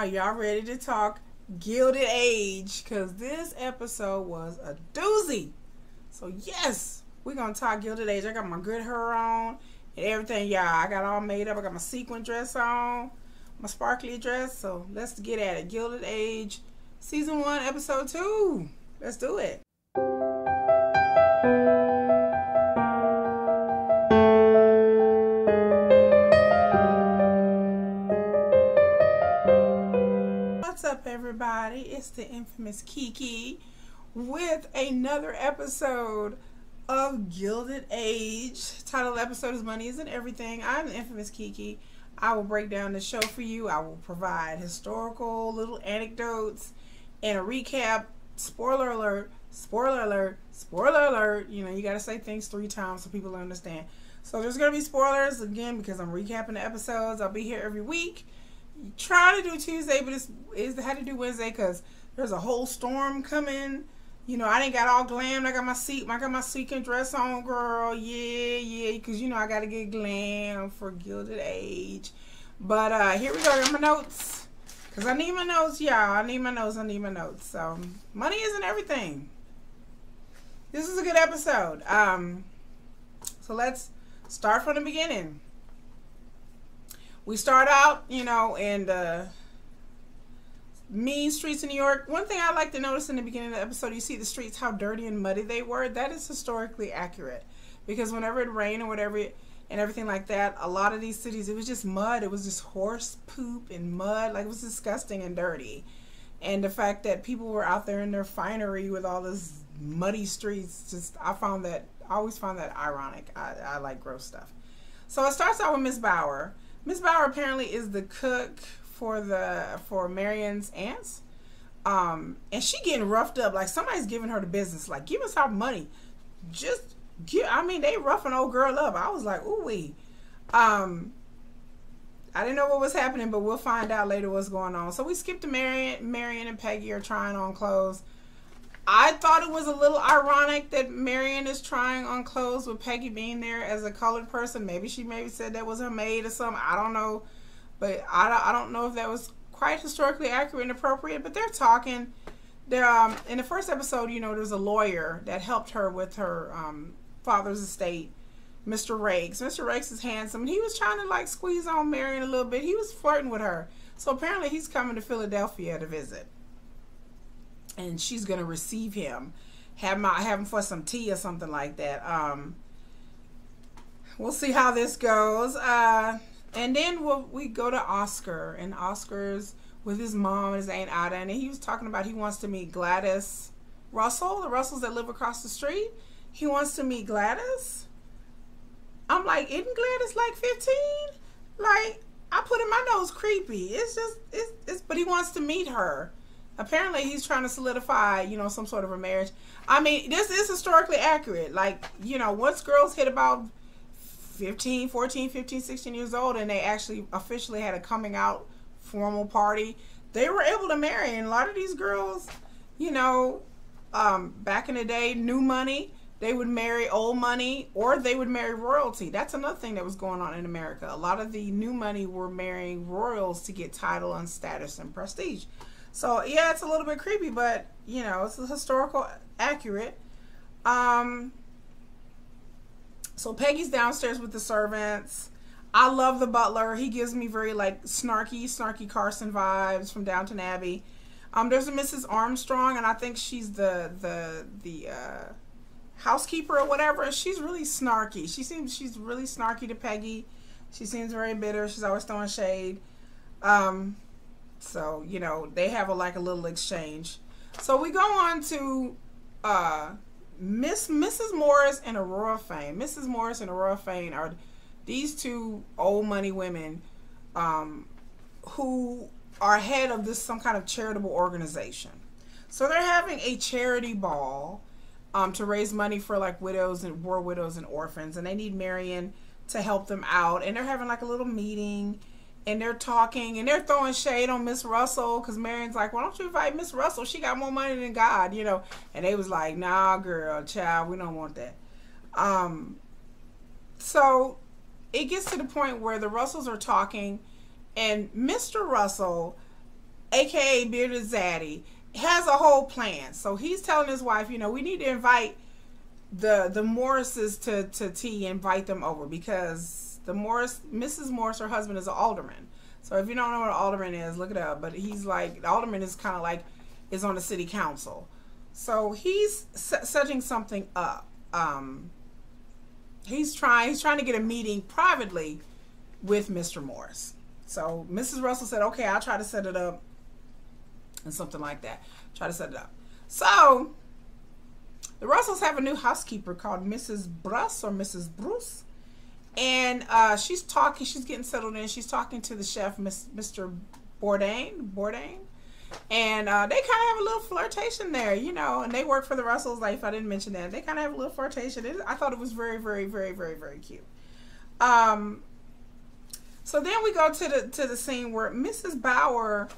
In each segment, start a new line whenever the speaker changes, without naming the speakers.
Are y'all ready to talk Gilded Age? Because this episode was a doozy. So yes, we're going to talk Gilded Age. I got my good hair on and everything, y'all. I got all made up. I got my sequin dress on, my sparkly dress. So let's get at it. Gilded Age, Season 1, Episode 2. Let's do it. What's up, everybody? It's the infamous Kiki with another episode of Gilded Age. Title of the episode is Money Isn't Everything. I'm the infamous Kiki. I will break down the show for you. I will provide historical little anecdotes and a recap. Spoiler alert, spoiler alert, spoiler alert. You know, you got to say things 3 times so people understand. So there's going to be spoilers again because I'm recapping the episodes. I'll be here every week. Trying to do Tuesday, but it's had to do Wednesday because there's a whole storm coming. You know, I didn't got all glammed. I got my sequin dress on, girl. Yeah, because you know I gotta get glam for Gilded Age. But here we go. I got my notes because I need my notes, y'all. I need my notes. So money isn't everything. This is a good episode. So let's start from the beginning. We start out, you know, in the mean streets of New York. One thing I like to notice in the beginning of the episode, you see the streets, how dirty and muddy they were. That is historically accurate. Because whenever it rained or whatever, and everything like that, a lot of these cities, it was just mud. It was just horse poop and mud. Like, it was disgusting and dirty. And the fact that people were out there in their finery with all this muddy streets, just, I always found that ironic. I like gross stuff. So it starts out with Miss Bauer. Miss Bauer apparently is the cook for Marion's aunts. And she getting roughed up. Like, somebody's giving her the business. Like, give us our money. Just give, I mean, they roughing old girl up. I was like, ooh wee. I didn't know what was happening, but we'll find out later what's going on. So we skip to Marion and Peggy are trying on clothes. I thought it was a little ironic that Marion is trying on clothes with Peggy being there as a colored person. Maybe she said that was her maid or something. I don't know. But I don't know if that was quite historically accurate and appropriate. But they're talking. They're, in the first episode, you know, there's a lawyer that helped her with her father's estate, Mr. Rakes. Mr. Rakes is handsome. And he was trying to, like, squeeze on Marion a little bit. He was flirting with her. So apparently he's coming to Philadelphia to visit. And she's going to receive him, have him for some tea or something like that. We'll see how this goes. And then we go to Oscar, and Oscar's with his mom and his Aunt Ada, and he was talking about he wants to meet Gladys Russell, the Russells that live across the street. He wants to meet Gladys. I'm like, isn't Gladys like 15? Like, I put in my nose creepy. It's just, but he wants to meet her. Apparently, he's trying to solidify, you know, some sort of a marriage. I mean, this is historically accurate. Like, you know, once girls hit about 14, 15, 16 years old, and they actually officially had a coming out formal party, they were able to marry. And a lot of these girls, you know, back in the day, new money, they would marry old money, or they would marry royalty. That's another thing that was going on in America. A lot of the new money were marrying royals to get title and status and prestige. So, yeah, it's a little bit creepy, but, you know, it's historical accurate. So Peggy's downstairs with the servants. I love the butler. He gives me very, like, snarky Carson vibes from Downton Abbey. There's a Mrs. Armstrong, and I think she's the housekeeper or whatever. And she's really snarky. She's really snarky to Peggy. She seems very bitter. She's always throwing shade. So, you know, they have a little exchange. So we go on to Mrs. Morris and Aurora Fane. Mrs. Morris and Aurora Fane are these two old money women who are head of some kind of charitable organization. So they're having a charity ball to raise money for, like, widows and war widows and orphans, and they need Marion to help them out. And they're having, like, a little meeting. And they're talking, and they're throwing shade on Miss Russell, because Marion's like, why don't you invite Miss Russell? She got more money than God, you know. And they was like, nah, girl, child, we don't want that. So it gets to the point where the Russells are talking, and Mr. Russell aka Bearded Zaddy, has a whole plan. So he's telling his wife, you know, we need to invite the Morrises to tea, invite them over, because Mrs. Morris, her husband, is an alderman. So if you don't know what an alderman is, look it up. But he's like, the alderman is kind of like, is on the city council. So he's setting something up. He's trying to get a meeting privately with Mr. Morris. So Mrs. Russell said, okay, I'll try to set it up, and something like that. Try to set it up. So the Russells have a new housekeeper called Mrs. Bruce or Mrs. Bruce. And she's getting settled in. She's talking to the chef, Mr. Bourdain. And they kind of have a little flirtation there, you know, and they work for the Russells. Like, if I didn't mention that, they kind of have a little flirtation. I thought it was very, very, very, very, very cute. So then we go to the scene where Mrs. Bauer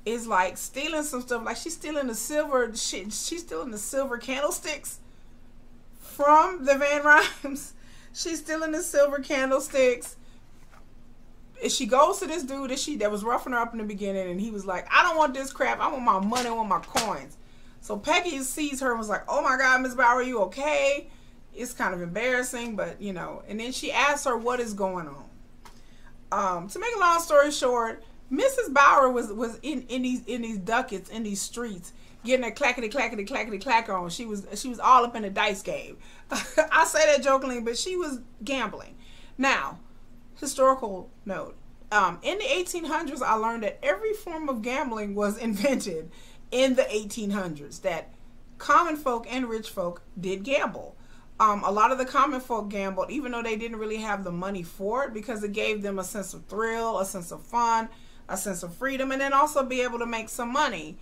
is like stealing some stuff. Like, she's stealing the silver candlesticks from the Van Rhymes. She's stealing the silver candlesticks. She goes to this dude that was roughing her up in the beginning, and he was like, I don't want this crap. I want my money, I want my coins. So Peggy sees her and was like, oh my God, Miss Bauer, are you okay? It's kind of embarrassing, but you know. And then she asks her what is going on. To make a long story short, Mrs. Bauer was in these ducats, in these streets, getting a clackety clack on. She was all up in the dice game. I say that jokingly, but she was gambling. Now, historical note. In the 1800s, I learned that every form of gambling was invented in the 1800s. That common folk and rich folk did gamble. A lot of the common folk gambled, even though they didn't really have the money for it, because it gave them a sense of thrill, a sense of fun, a sense of freedom, and then also be able to make some money.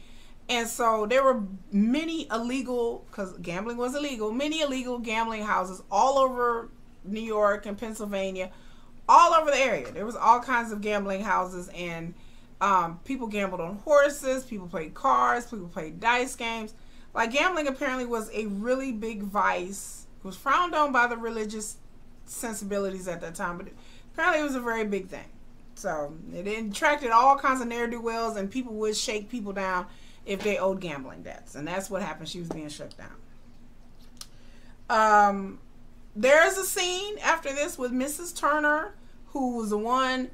And so there were many illegal, because gambling was illegal, many illegal gambling houses all over New York and Pennsylvania, all over the area. There was all kinds of gambling houses, and people gambled on horses, people played cards, people played dice games. Like, gambling apparently was a really big vice. It was frowned on by the religious sensibilities at that time, but apparently it was a very big thing. So it attracted all kinds of ne'er-do-wells, and people would shake people down if they owed gambling debts. And that's what happened. She was being shook down. There's a scene after this with Mrs. Turner, who was the one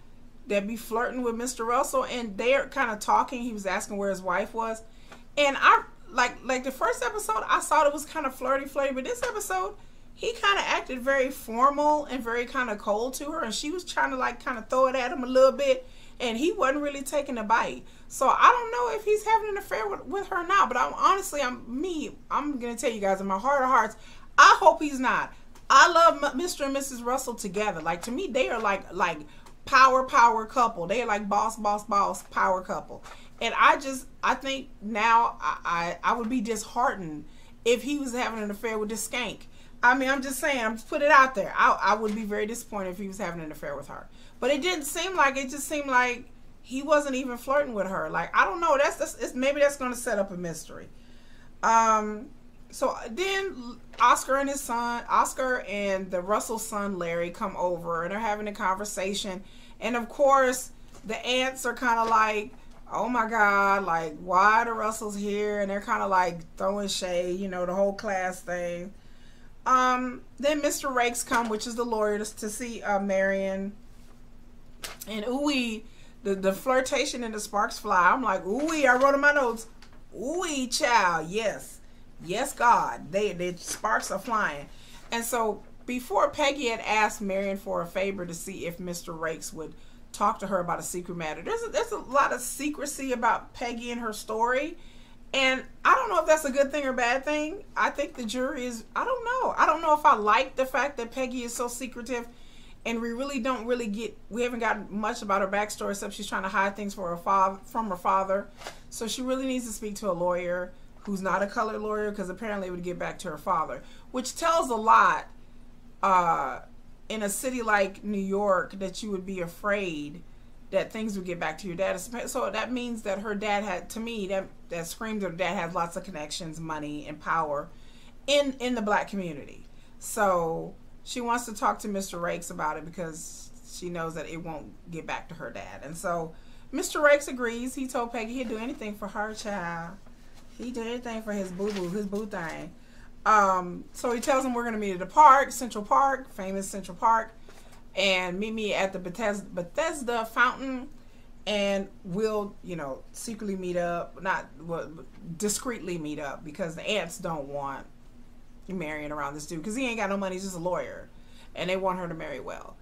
that be flirting with Mr. Russell, and they're kind of talking. He was asking where his wife was. And I like the first episode, I thought it was kind of flirty, but this episode, he kind of acted very formal and very kind of cold to her, and she was trying to like kind of throw it at him a little bit, and he wasn't really taking a bite. So I don't know if he's having an affair with her or not, but I'm gonna tell you guys, in my heart of hearts, I hope he's not. I love Mr. and Mrs. Russell together. Like, to me, they are like power couple. They are like boss power couple. And I think now I would be disheartened if he was having an affair with this skank. I mean, I'm just saying, I'm just put it out there. I would be very disappointed if he was having an affair with her. But it didn't seem like, it just seemed like he wasn't even flirting with her. Like, I don't know. Maybe that's going to set up a mystery. So then Oscar and the Russell son Larry come over, and they're having a conversation. And of course, the aunts are kind of like, oh my God, like, why are the Russells here? And they're kind of like throwing shade, you know, the whole class thing. Then Mr. Rakes come, which is the lawyer, to see Marion. And ooh-wee, the flirtation and the sparks fly. I'm like, ooh-wee, I wrote in my notes, ooh-wee, child, yes. Yes, God, the sparks are flying. And so before, Peggy had asked Marion for a favor to see if Mr. Rakes would talk to her about a secret matter. There's a lot of secrecy about Peggy and her story, and I don't know if that's a good thing or bad thing. I think the jury is, I don't know. I don't know if I like the fact that Peggy is so secretive, and we haven't gotten much about her backstory, except she's trying to hide things from her father. So she really needs to speak to a lawyer who's not a colored lawyer, because apparently it would get back to her father, which tells a lot in a city like New York, that you would be afraid that things would get back to your dad. So that means that her dad had, to me, that screams her dad has lots of connections, money, and power in the black community. So she wants to talk to Mr. Rakes about it, because she knows that it won't get back to her dad. And so Mr. Rakes agrees. He told Peggy he'd do anything for her child. He did anything for his boo-boo, his boo thing. So he tells him we're going to meet at the park, Central Park, famous Central Park, and meet me at the Bethesda fountain, and we'll, you know, secretly meet up, discreetly meet up, because the aunts don't want you marrying around this dude, because he ain't got no money, he's just a lawyer, and they want her to marry well.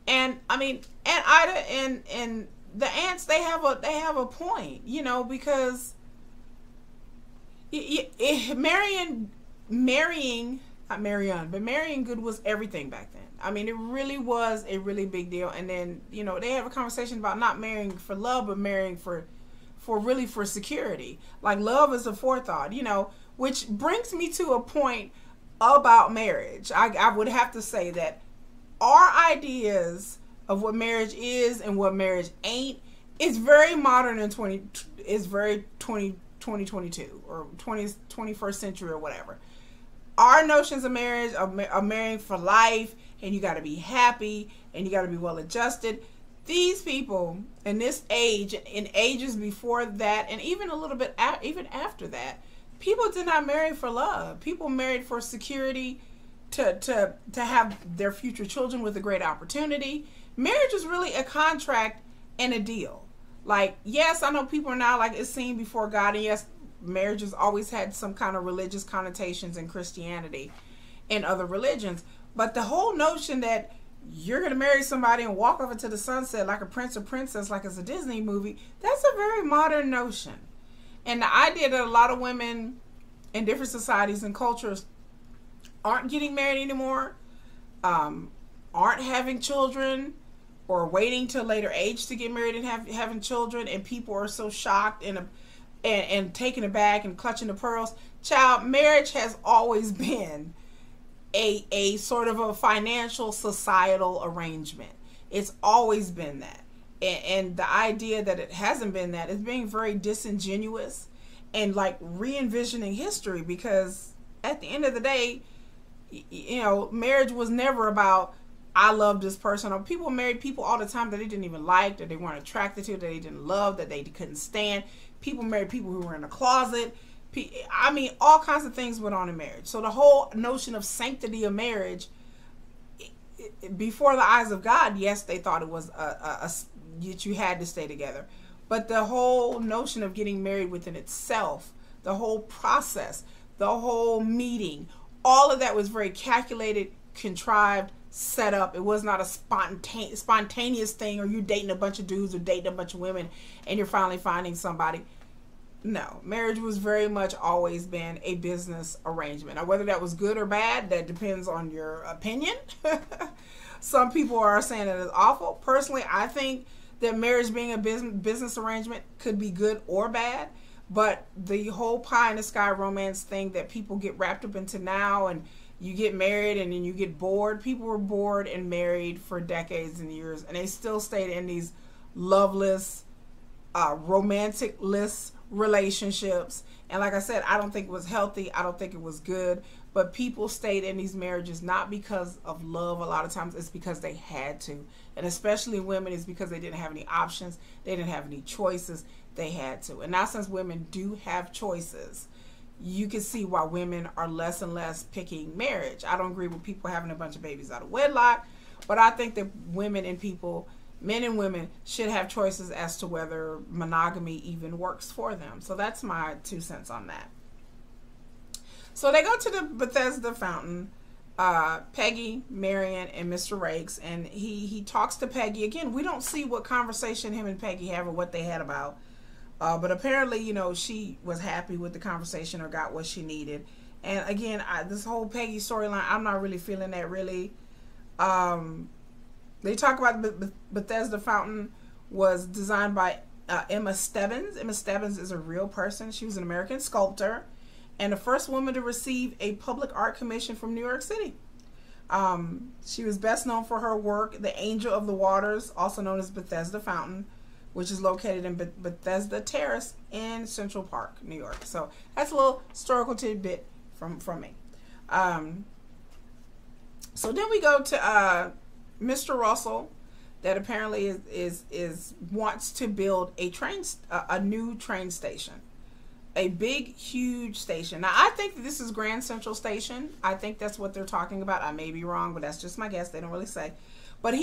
And I mean, Aunt Ida and the aunts, they have a point, you know, because marrying good was everything back then. I mean, it really was a really big deal. And then, you know, they have a conversation about not marrying for love, but marrying for security. Like, love is a forethought, you know, which brings me to a point about marriage. I would have to say that our ideas of what marriage is and what marriage ain't is very modern and 2022 or 21st century or whatever. Our notions of marriage are marrying for life, and you got to be happy, and you got to be well adjusted. These people in this age, in ages before that, and even a little bit even after that, people did not marry for love. People married for security, to have their future children with a great opportunity. Marriage is really a contract and a deal. Like, yes, I know people are now like, it's seen before God, and yes, marriage has always had some kind of religious connotations in Christianity and other religions, but the whole notion that you're going to marry somebody and walk off into the sunset like a prince or princess, like it's a Disney movie, that's a very modern notion. And the idea that a lot of women in different societies and cultures aren't getting married anymore, aren't having children, or waiting till later age to get married and having children, and people are so shocked and taken aback and clutching the pearls. Child, marriage has always been a sort of a financial societal arrangement. It's always been that. And the idea that it hasn't been that is being very disingenuous and like re-envisioning history, because at the end of the day, you know, marriage was never about, I love this person. Or people married people all the time that they didn't even like, that they weren't attracted to, that they didn't love, that they couldn't stand. People married people who were in a closet. I mean, all kinds of things went on in marriage. So the whole notion of sanctity of marriage, before the eyes of God, yes, they thought it was that you had to stay together. But the whole notion of getting married within itself, the whole process, the whole meeting, all of that was very calculated, contrived, set up. It was not a spontaneous thing, or you're dating a bunch of dudes or dating a bunch of women and you're finally finding somebody. No, marriage was very much always been a business arrangement. Now, whether that was good or bad, that depends on your opinion. Some people are saying it is awful. Personally, I think that marriage being a business arrangement could be good or bad. But the whole pie in the sky romance thing that people get wrapped up into now, and you get married and then you get bored. People were bored and married for decades and years, and they still stayed in these loveless, romantic-less relationships. And like I said, I don't think it was healthy. I don't think it was good. But people stayed in these marriages not because of love. A lot of times it's because they had to. And especially women, it's because they didn't have any options. They didn't have any choices. They had to. And now, since women do have choices, you can see why women are less and less picking marriage. I don't agree with people having a bunch of babies out of wedlock, but I think that women and people, men and women, should have choices as to whether monogamy even works for them. So that's my 2 cents on that. So they go to the Bethesda fountain, Peggy, Marion, and Mr. Rakes, and he talks to Peggy. Again, we don't see what conversation him and Peggy have or what they had about. But apparently, you know, she was happy with the conversation or got what she needed. And again, this whole Peggy storyline, I'm not really feeling that really. They talk about Bethesda Fountain was designed by Emma Stebbins. Emma Stebbins is a real person. She was an American sculptor and the first woman to receive a public art commission from New York City. She was best known for her work, The Angel of the Waters, also known as Bethesda Fountain, which is located in Bethesda Terrace in Central Park, New York. So that's a little historical tidbit from me. So then we go to Mr. Russell, that apparently is wants to build a new train station, a big, huge station. Now, I think that this is Grand Central Station. I think that's what they're talking about. I may be wrong, but that's just my guess. They don't really say. But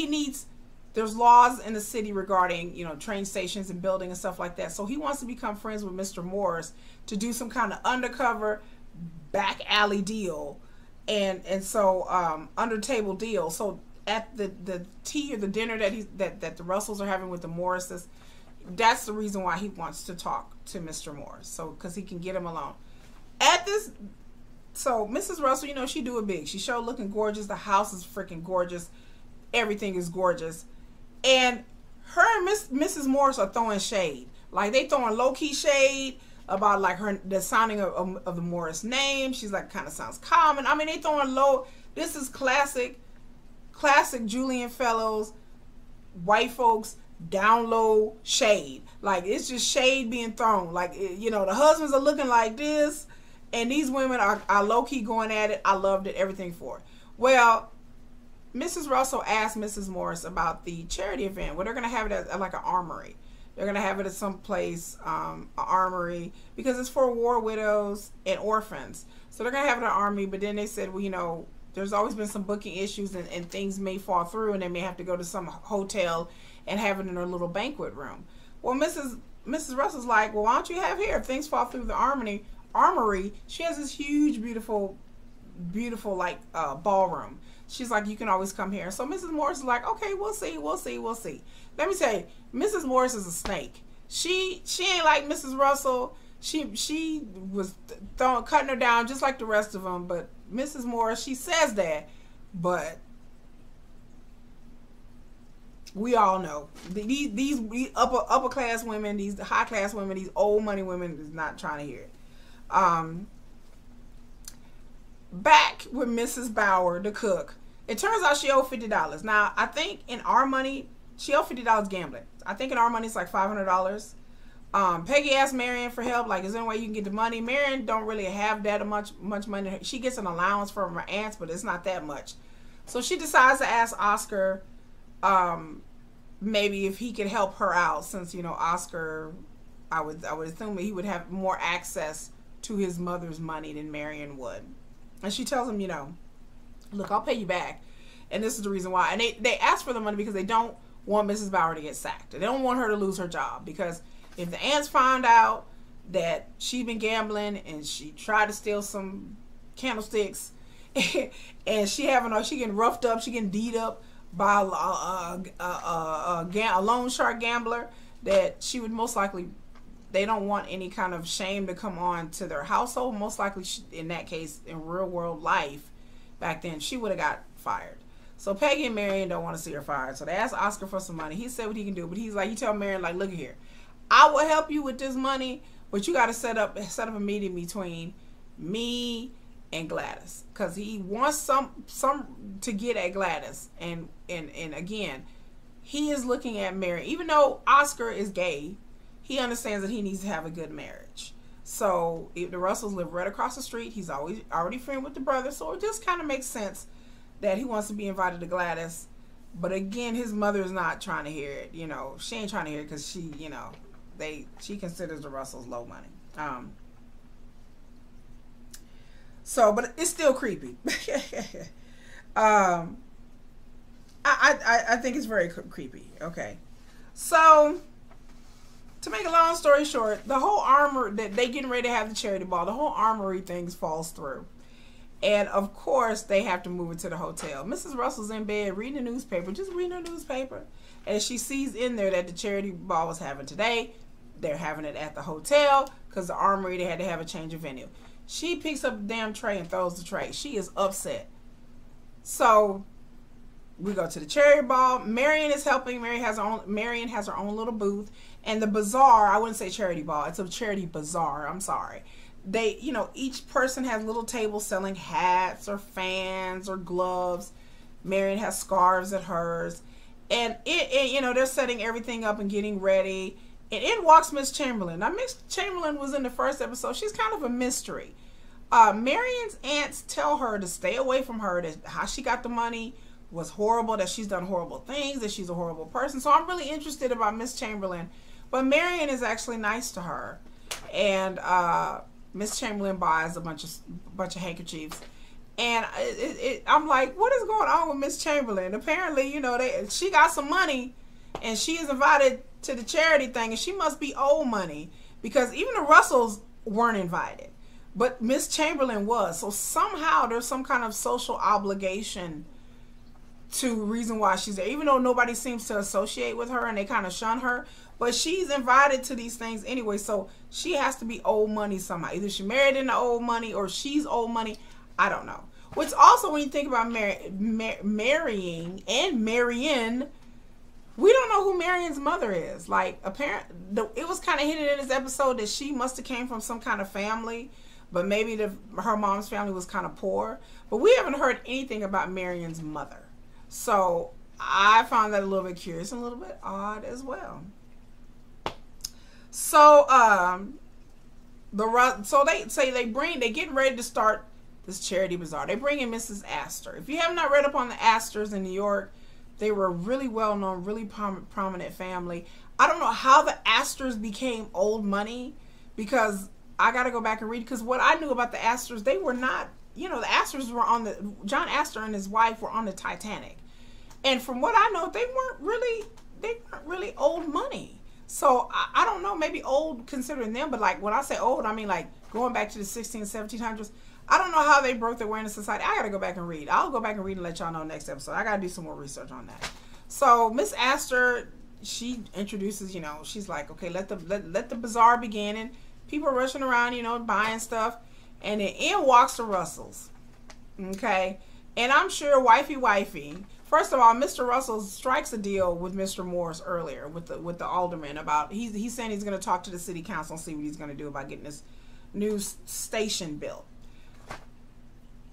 there's laws in the city regarding, you know, train stations and building and stuff like that. So he wants to become friends with Mr. Morris to do some kind of undercover back alley deal and so under table deal. So at the tea or the dinner that the Russells are having with the Morrises, that's the reason why he wants to talk to Mr. Morris. So because he can get him alone. So Mrs. Russell, you know, she do it big. She showed looking gorgeous. The house is freaking gorgeous. Everything is gorgeous. And her and Mrs. Morris are throwing shade. Like, they throwing low-key shade about, like, the sounding of the Morris name. She's like, kind of sounds common. I mean, they throwing low. This is classic Julian Fellows, white folks, down low shade. Like, it's just shade being thrown. Like, you know, the husbands are looking like this, and these women are low-key going at it. I loved it, everything for it. Well, Mrs. Russell asked Mrs. Morris about the charity event. Well, they're going to have it at like an armory. They're going to have it at some place, an armory, because it's for war widows and orphans. So they're going to have it at an armory, but then they said, well, you know, there's always been some booking issues and things may fall through and they may have to go to some hotel and have it in their little banquet room. Well, Mrs. Russell's like, well, why don't you have here? If things fall through the armory, she has this huge, beautiful, like, ballroom. She's like, you can always come here. So Mrs. Morris is like, okay, we'll see. Let me tell you, Mrs. Morris is a snake. She ain't like Mrs. Russell. She was cutting her down just like the rest of them. But Mrs. Morris, she says that, but we all know these upper class women, these high class women, these old money women is not trying to hear it. Back with Mrs. Bauer, the cook. It turns out she owed $50. Now, I think in our money, she owed $50 gambling. I think in our money, it's like $500. Peggy asked Marion for help. Like, is there any way you can get the money? Marion don't really have that much money. She gets an allowance from her aunts, but it's not that much. So she decides to ask Oscar maybe if he could help her out, since, you know, Oscar, I would assume that he would have more access to his mother's money than Marion would. And she tells him, you know, look, I'll pay you back. And this is the reason why. And they ask for the money because they don't want Mrs. Bauer to get sacked. They don't want her to lose her job. Because if the aunts found out that she'd been gambling and she tried to steal some candlesticks and she getting roughed up, she getting beat up by a loan shark gambler, that she would most likely, they don't want any kind of shame to come on to their household. Most likely, in that case, in real world life, back then, she would have got fired. So Peggy and Marion don't want to see her fired. So they ask Oscar for some money. He said what he can do, but he's like, you tell Marion, like, look here, I will help you with this money, but you got to set up a meeting between me and Gladys, because he wants some to get at Gladys. And again, he is looking at Marion. Even though Oscar is gay, he understands that he needs to have a good marriage. So if the Russells live right across the street, he's already friend with the brother, so it just kind of makes sense that he wants to be invited to Gladys. But again, his mother is not trying to hear it. You know, she ain't trying to hear it because she, you know, she considers the Russells low money. So, but it's still creepy. I think it's very creepy. Okay, so to make a long story short, the whole armor that they getting ready to have the charity ball, the whole armory things falls through. And of course, they have to move it to the hotel. Mrs. Russell's in bed reading the newspaper, just reading her newspaper. And she sees in there that the charity ball was having today. They're having it at the hotel because the armory, they had to have a change of venue. She picks up the damn tray and throws the tray. She is upset. So we go to the charity ball. Marion is helping. Marion has her own little booth. And the bazaar, I wouldn't say charity ball. It's a charity bazaar. I'm sorry. They, you know, each person has little tables selling hats or fans or gloves. Marion has scarves at hers. And you know, they're setting everything up and getting ready. And in walks Miss Chamberlain. Now, Miss Chamberlain was in the first episode. She's kind of a mystery. Marion's aunts tell her to stay away from her, how she got the money, was horrible, that she's done horrible things, that she's a horrible person. So I'm really interested about Miss Chamberlain. But Marion is actually nice to her. And Miss Chamberlain buys a bunch of handkerchiefs. And I'm like, what is going on with Miss Chamberlain? Apparently, you know, she got some money and she is invited to the charity thing, and she must be owed money because even the Russells weren't invited. But Miss Chamberlain was. So somehow there's some kind of social obligation to reason why she's there, even though nobody seems to associate with her and they kind of shun her. But she's invited to these things anyway, so she has to be owed money somehow. Either she married into owed money or she's owed money. I don't know. Which also, when you think about marrying and Marion, we don't know who Marion's mother is. Like, it was kind of hidden in this episode that she must have came from some kind of family, but maybe her mom's family was kind of poor. But we haven't heard anything about Marion's mother. So I found that a little bit curious and a little bit odd as well. So they say they're getting ready to start this charity bazaar. They bring in Mrs. Astor. If you have not read up on the Astors in New York, they were a really well-known, really prominent family. I don't know how the Astors became old money, because I got to go back and read, because what I knew about the Astors, they were not, you know, the Astors were on John Astor and his wife were on the Titanic. And from what I know, they weren't really old money. So I don't know, maybe old considering them, but like when I say old, I mean like going back to the 1600s, 1700s. I don't know how they broke their way into society. I got to go back and read. I'll go back and read and let y'all know next episode. I got to do some more research on that. So Miss Astor, she introduces, you know, she's like, okay, let the bazaar begin, and people are rushing around, you know, buying stuff, and then in walks the Russells. Okay, and I'm sure wifey. First of all, Mr. Russell strikes a deal with Mr. Morris earlier with the alderman about he's saying he's going to talk to the city council and see what he's going to do about getting this new station built.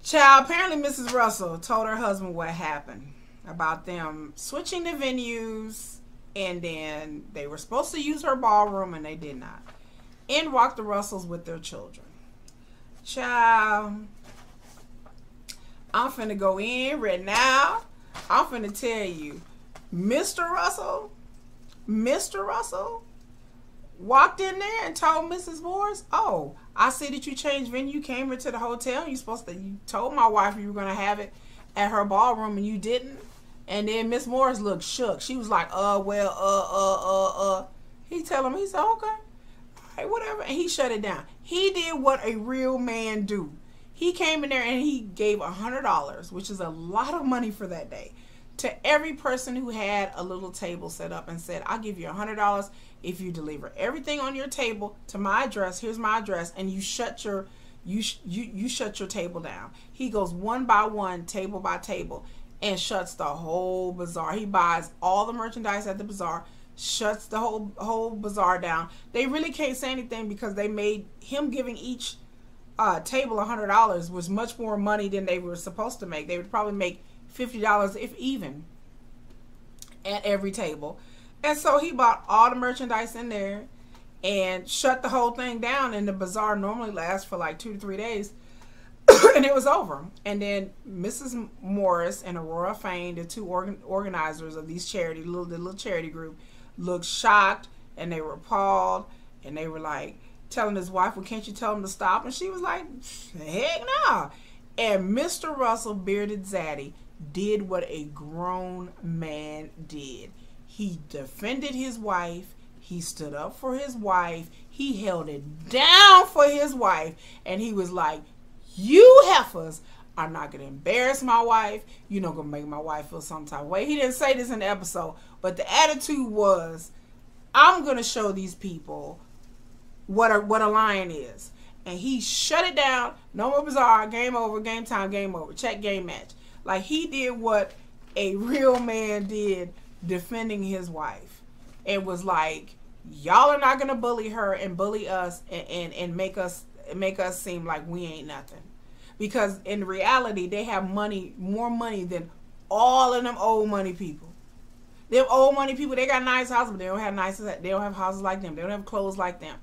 Child, apparently Mrs. Russell told her husband what happened about them switching the venues, and then they were supposed to use her ballroom and they did not. In walked the Russells with their children. Child, I'm finna go in right now. I'm finna tell you, Mr. Russell walked in there and told Mrs. Morris, oh, I see that you changed venue, you came into the hotel, you told my wife you were going to have it at her ballroom and you didn't. And then Miss Morris looked shook. She was like, He tell him, he said, okay, all right, whatever. And he shut it down. He did what a real man do. He came in there and he gave $100, which is a lot of money for that day, to every person who had a little table set up, and said, I'll give you $100 if you deliver everything on your table to my address. Here's my address, and you shut your table down. He goes one by one, table by table, and shuts the whole bazaar. He buys all the merchandise at the bazaar, shuts the whole bazaar down. They really can't say anything because they made him giving each table $100 was much more money than they were supposed to make. They would probably make $50 if even at every table. And so he bought all the merchandise in there and shut the whole thing down, and the bazaar normally lasts for like 2 to 3 days. And it was over. And then Mrs. Morris and Aurora Fain, the two organizers of these the little charity group, looked shocked and they were appalled, and they were like telling his wife, well, can't you tell him to stop? And she was like, heck no. And Mr. Russell, bearded zaddy, did what a grown man did. He defended his wife. He stood up for his wife. He held it down for his wife. And he was like, you heifers are not going to embarrass my wife. You're not going to make my wife feel some type of way. He didn't say this in the episode, but the attitude was, I'm going to show these people what a lion is. And he shut it down. No more bazaar. Game over. Game time. Game over. Check, game, match. Like, he did what a real man did, defending his wife. It was like, y'all are not going to bully her and bully us and make us seem like we ain't nothing. Because in reality, they have money, more money than all of them old money people. Them old money people, they got nice houses, but they don't have houses like them. They don't have clothes like them.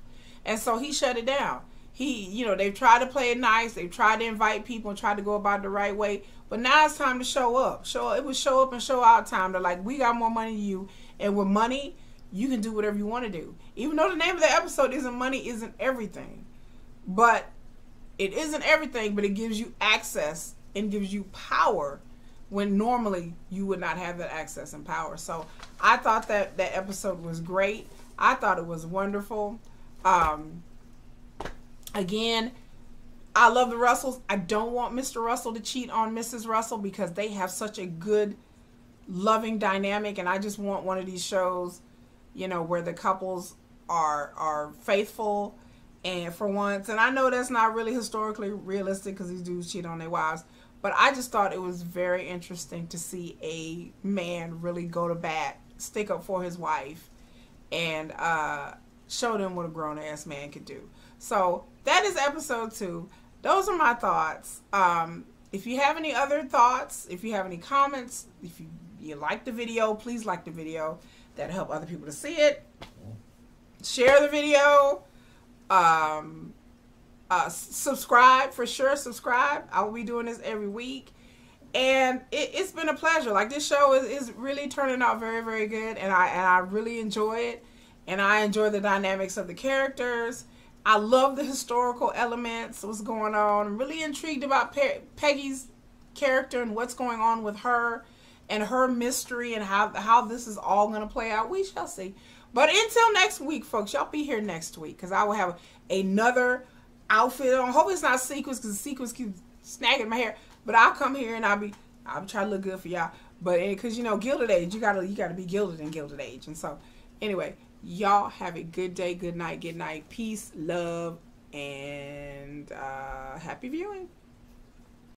And so he shut it down. They've tried to play it nice. They've tried to invite people and tried to go about it the right way. But now it's time to show up. It was show up and show out time. They're like, we got more money than you. And with money, you can do whatever you want to do. Even though the name of the episode isn't Money Isn't Everything. But it isn't everything, but it gives you access and gives you power when normally you would not have that access and power. So I thought that episode was great. I thought it was wonderful. Again, I love the Russells. I don't want Mr. Russell to cheat on Mrs. Russell because they have such a good, loving dynamic, and I just want one of these shows, where the couples are faithful and for once. And I know that's not really historically realistic because these dudes cheat on their wives, but I just thought it was very interesting to see a man really go to bat, stick up for his wife, and show them what a grown-ass man could do. So that is episode 2. Those are my thoughts. If you have any other thoughts, if you have any comments, if you like the video, please like the video. That'll help other people to see it. Share the video. Subscribe, for sure. Subscribe. I will be doing this every week. And it's been a pleasure. Like, this show is really turning out very, very good. And I really enjoy it. And I enjoy the dynamics of the characters. I love the historical elements, what's going on. I'm really intrigued about Peggy's character and what's going on with her and her mystery and how this is all going to play out. We shall see. But until next week, folks, y'all be here next week because I will have another outfit on. I hope it's not sequins because the sequins keep snagging my hair. But I'll come here and I'll be trying to look good for y'all. But because, Gilded Age, you gotta be gilded in Gilded Age. And so, anyway, y'all have a good day, good night, peace, love, and happy viewing.